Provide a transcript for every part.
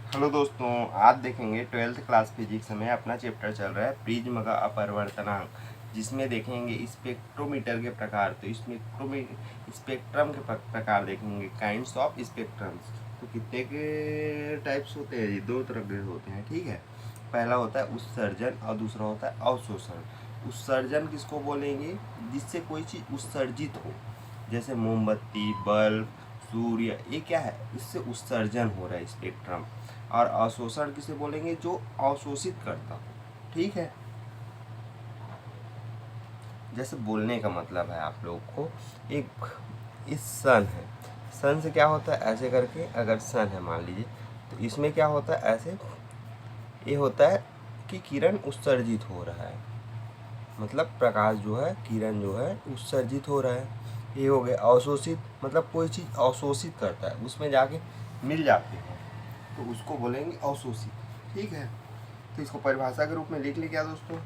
Hello दोस्तों, आज देखेंगे 12th क्लास फिजिक्स में अपना चैप्टर चल रहा है प्रिज्म का अपवर्तनांक, जिसमें देखेंगे स्पेक्ट्रोमीटर के प्रकार। तो इसमें स्पेक्ट्रम के प्रकार देखेंगे, काइंड्स ऑफ स्पेक्ट्रम्स। तो कितने के टाइप्स होते हैं? ये दो तरह के होते हैं, ठीक है। पहला होता है उत्सर्जन और दूसरा होता है अवशोषण। उत्सर्जन किसको बोलेंगे? जिससे कोई चीज़ उत्सर्जित हो, जैसे मोमबत्ती, बल्ब, सूर्य, ये क्या है? इससे उत्सर्जन हो रहा है स्पेक्ट्रम। और अवशोषण किसे बोलेंगे? जो अवशोषित करता हो, ठीक है। जैसे बोलने का मतलब है आप लोग को, एक इस सन है, सन से क्या होता है? ऐसे करके अगर सन है मान लीजिए, तो इसमें क्या होता है? ऐसे ये होता है कि किरण उत्सर्जित हो रहा है, मतलब प्रकाश जो है, किरण जो है उत्सर्जित हो रहा है। ये हो गया अवशोषित, मतलब कोई चीज़ अवशोषित करता है, उसमें जाके मिल जाती है, तो उसको बोलेंगे अवशोषित, ठीक है। तो इसको परिभाषा के रूप में लिख ले क्या दोस्तों?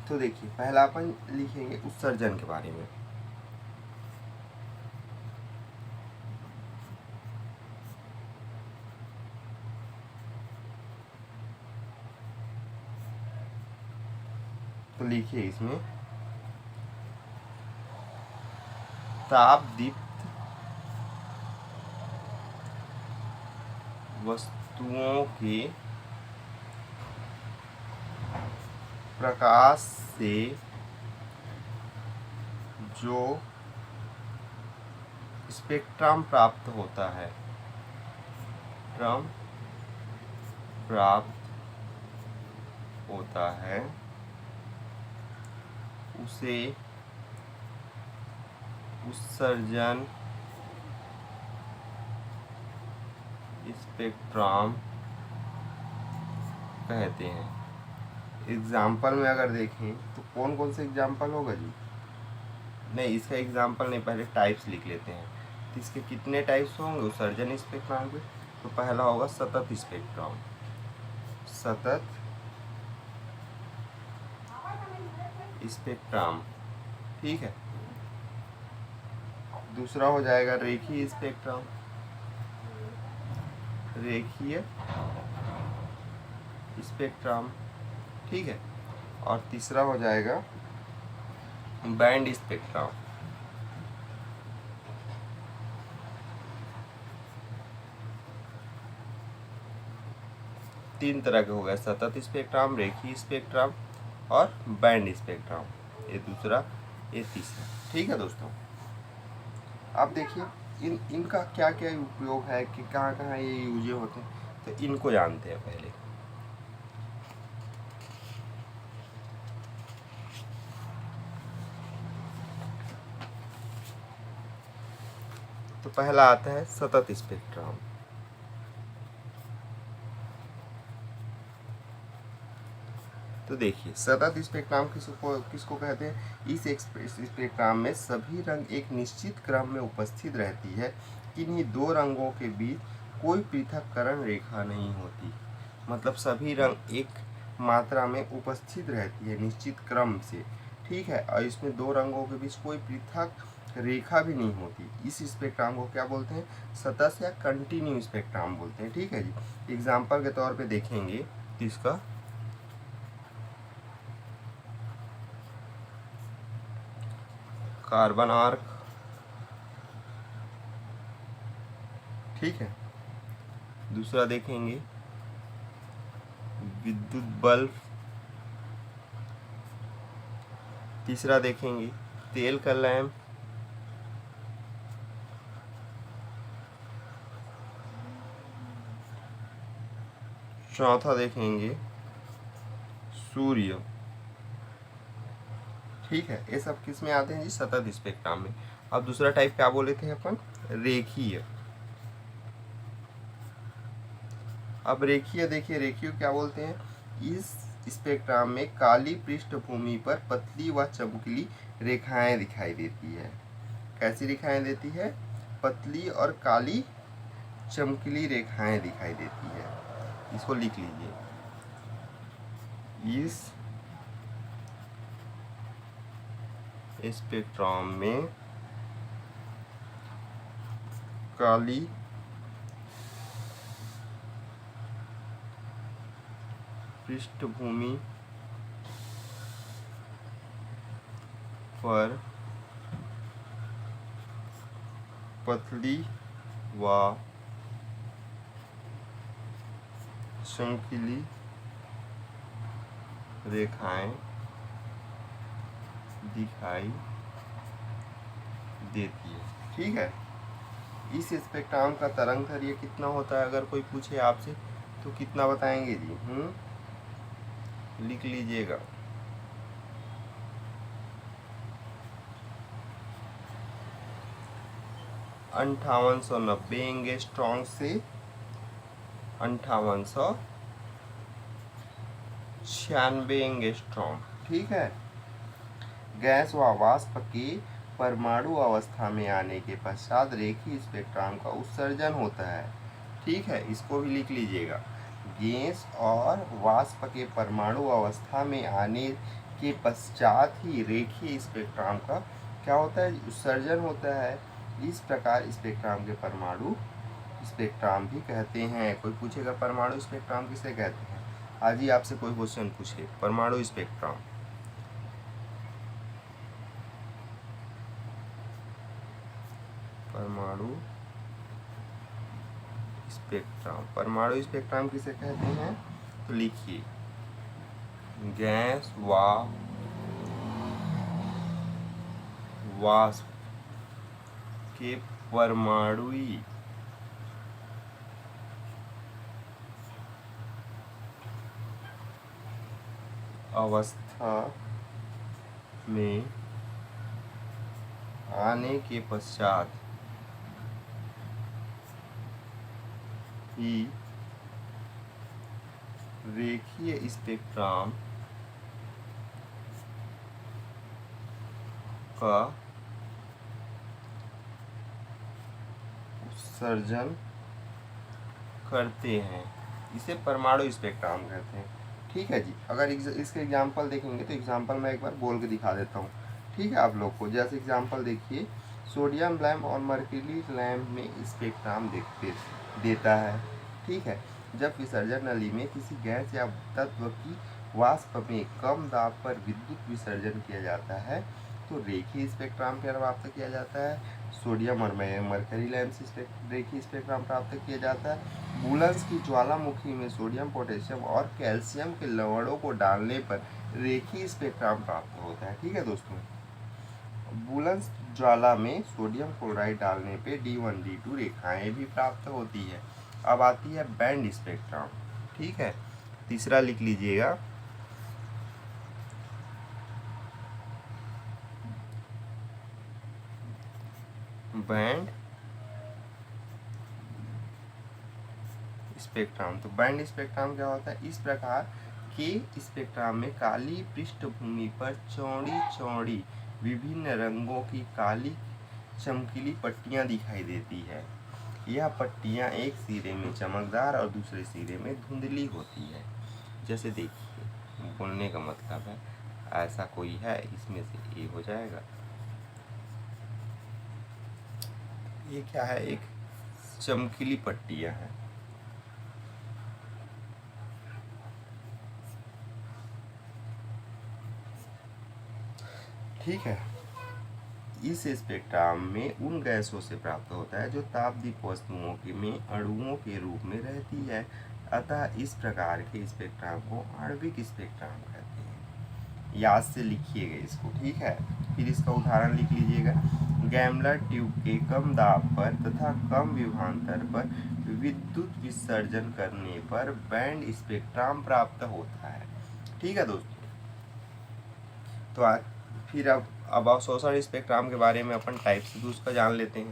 तो देखिए, पहला अपन लिखेंगे उत्सर्जन के बारे में। तो लिखिए इसमें ताप दीप्त वस्तुओं के प्रकाश से जो स्पेक्ट्रम प्राप्त होता है, स्पेक्ट्रम प्राप्त होता है, उसे उत्सर्जन स्पेक्ट्रम कहते हैं। एग्जाम्पल में अगर देखें तो कौन कौन से एग्जाम्पल होगा जी? नहीं, इसका एग्जाम्पल नहीं, पहले टाइप्स लिख लेते हैं। तो इसके कितने टाइप्स होंगे उत्सर्जन स्पेक्ट्रम के? तो पहला होगा सतत स्पेक्ट्रम, सतत स्पेक्ट्रम, ठीक है। दूसरा हो जाएगा रेखीय स्पेक्ट्रम, रेखीय स्पेक्ट्रम, ठीक है। और तीसरा हो जाएगा बैंड स्पेक्ट्रम। तीन तरह के हो गए, सतत स्पेक्ट्रम, रेखीय स्पेक्ट्रम और बैंड स्पेक्ट्रम। ये दूसरा, ये तीसरा, ठीक है दोस्तों। अब देखिए इनका क्या क्या उपयोग है, कि कहाँ कहाँ ये यूज होते हैं, तो इनको जानते हैं पहले। तो पहला आता है सतत स्पेक्ट्रम। तो देखिए सतत स्पेक्ट्रम किसको कहते हैं? इस स्पेक्ट्रम में सभी रंग एक निश्चित क्रम में उपस्थित रहती है, किन्हीं दो रंगों के बीच कोई पृथक्करण रेखा नहीं होती। मतलब सभी रंग एक मात्रा में उपस्थित रहती है निश्चित क्रम से, ठीक है। और इसमें दो रंगों के बीच कोई पृथक रेखा भी नहीं होती। इस स्पेक्ट्रम को क्या बोलते हैं? सतत या कंटिन्यू स्पेक्ट्रम बोलते हैं, ठीक है जी। एग्जाम्पल के तौर पे देखेंगे तो इसका कार्बन आर्क, ठीक है। दूसरा देखेंगे विद्युत बल्ब, तीसरा देखेंगे तेल का लैंप, चौथा देखेंगे सूर्य, ठीक है। ये सब किस में आते हैं जी? सतत स्पेक्ट्रम में। अब दूसरा टाइप क्या बोले थे अपन? रेखीय। अब रेखीय देखिए, रेखीय क्या बोलते हैं? इस स्पेक्ट्रम में काली पृष्ठभूमि पर पतली व चमकीली रेखाएं दिखाई देती है। कैसी रेखाएं देती है? पतली और काली चमकीली रेखाएं दिखाई देती है। इसको लिख लीजिए, इस स्पेक्ट्रम में काली पृष्ठभूमि पर पतली व चमकीली रेखाएं दिखाई देती है। ठीक है, इस स्पेक्ट्रम का तरंग दैर्घ्य कितना होता है, अगर कोई पूछे आपसे तो कितना बताएंगे जी? लिख लीजिएगा। 5890 एंगस्ट्रॉम से 5896 एंगस्ट्रॉम। ठीक है, गैस व वाष्प के परमाणु अवस्था में आने के पश्चात रेखीय स्पेक्ट्रम का उत्सर्जन होता है। ठीक है, इसको भी लिख लीजिएगा। गैस और वाष्प के परमाणु अवस्था में आने के पश्चात ही रेखीय स्पेक्ट्रम का क्या होता है? उत्सर्जन होता है। इस प्रकार स्पेक्ट्रम के परमाणु स्पेक्ट्रम भी कहते हैं। कोई पूछेगा परमाणु स्पेक्ट्रम किसे कहते हैं? आज ही आपसे कोई क्वेश्चन पूछे परमाणु स्पेक्ट्रम, परमाणु स्पेक्ट्रम किसे कहते हैं? तो लिखिए, गैस व वाष्प के परमाणुई अवस्था में आने के पश्चात ही रेखीय स्पेक्ट्रम का उत्सर्जन करते हैं। इसे परमाणु स्पेक्ट्रम कहते हैं। ठीक है जी, अगर इसके एग्जाम्पल देखेंगे तो एग्जाम्पल मैं एक बार बोल के दिखा देता हूँ। ठीक है, आप लोग को जैसे एग्जाम्पल देखिए, सोडियम लैम्प और मर्क्यूरी लैम्प में स्पेक्ट्रम देता है। ठीक है, जब विसर्जन नली में किसी गैस या तत्व की वाष्प में कम दाब पर विद्युत विसर्जन किया जाता है तो रेखीय स्पेक्ट्रम प्राप्त किया जाता है। सोडियम और मरकरी लैम्प से रेखीय स्पेक्ट्रम प्राप्त किया जाता है। बुलंस की ज्वालामुखी में सोडियम, पोटेशियम और कैल्शियम के लवणों को डालने पर रेखीय स्पेक्ट्रम प्राप्त होता है। ठीक है दोस्तों, बुलंस ज्वाला में सोडियम क्लोराइड डालने पे D1 D2 रेखाएं भी प्राप्त होती है। अब आती है बैंड स्पेक्ट्रम। ठीक है, तीसरा लिख लीजिएगा, बैंड स्पेक्ट्रम। तो बैंड स्पेक्ट्रम क्या होता है? इस प्रकार के स्पेक्ट्रम में काली पृष्ठभूमि पर चौड़ी चौड़ी विभिन्न रंगों की काली चमकीली पट्टियां दिखाई देती है। यह पट्टियां एक सिरे में चमकदार और दूसरे सिरे में धुंधली होती है। जैसे देखिए, बोलने का मतलब है ऐसा कोई है, इसमें से ये हो जाएगा। ये क्या है? एक चमकीली पट्टियां हैं। ठीक है, इस स्पेक्ट्रम में उन गैसों से प्राप्त होता है जो तापदीप वस्तुओं के में अणुओं के रूप में रहती है। अतः इस प्रकार के स्पेक्ट्रम को आणविक स्पेक्ट्रम कहते हैं। याद से लिखिएगा इसको। ठीक है, फिर इसका उदाहरण लिख लीजिएगा। गैमलर ट्यूब के कम दाब पर तथा कम विभवांतर पर विद्युत विसर्जन करने पर बैंड स्पेक्ट्रम प्राप्त होता है। ठीक है दोस्तों, तो फिर अब अवशोषण स्पेक्ट्रम के बारे में अपन टाइप्स भी उसका जान लेते हैं।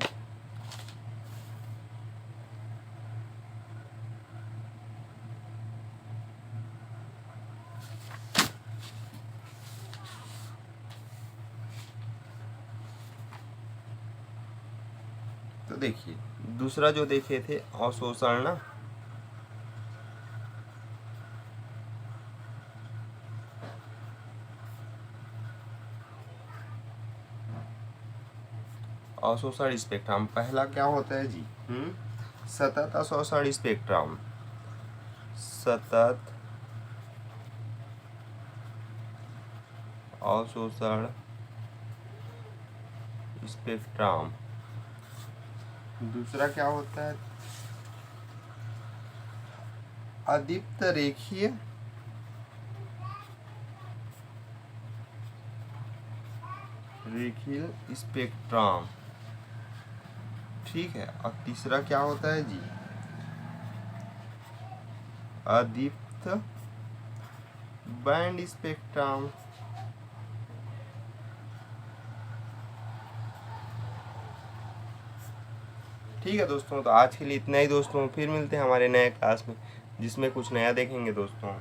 तो देखिए, दूसरा जो देखे थे अवशोषण ना, अशोषण स्पेक्ट्रम। पहला क्या होता है जी? सतत अशोषण स्पेक्ट्रम। सतत अशोषण स्पेक्ट्रम। दूसरा क्या होता है? अदीप्त रेखीय स्पेक्ट्रम। ठीक है। और तीसरा क्या होता है जी? अदीप्त बैंड स्पेक्ट्रम। ठीक है दोस्तों, तो आज के लिए इतना ही दोस्तों। फिर मिलते हैं हमारे नए क्लास में, जिसमें कुछ नया देखेंगे दोस्तों।